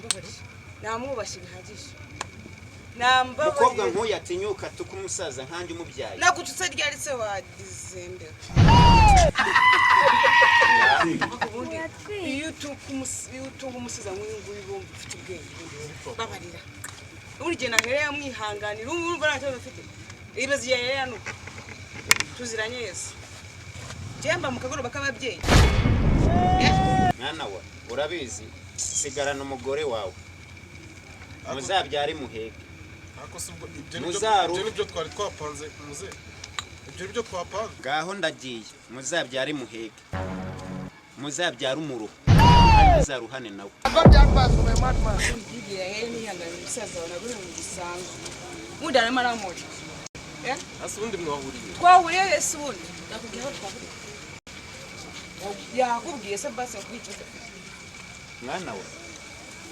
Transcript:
nambabarira namwubashye bihagije nambabarira mukobwa nkuya atinyuka tukumusaza nkanje umubyaye nakututse ryari se wa December iyo utunga umusiza nk'uyu nguyu bumva ufite ubwenge babarira urige nahereye amwihanganira urumva nta kibazo afite ibibazo yahereye nuko tuziranye Yesu jemba mu kagoroba k'ababyeyi mwana wa urabizi sigarana umugore wawe muzabyare muheke ako subwo Muzaru. ibyo nibyo twari twapanze muze ibyo nibyo twapanze ngaho ndagiye muzabyare muheke muzabyare umuruho muzaruhane nawe ndigira yari nihanganira umusaza wa naburi mu gisanzwe mudana maramoje ase undi mwahuriye twahuriye Yesu ubundi nakubwiye aho twahuriye yakubwiye se basi kwicuza mwana wa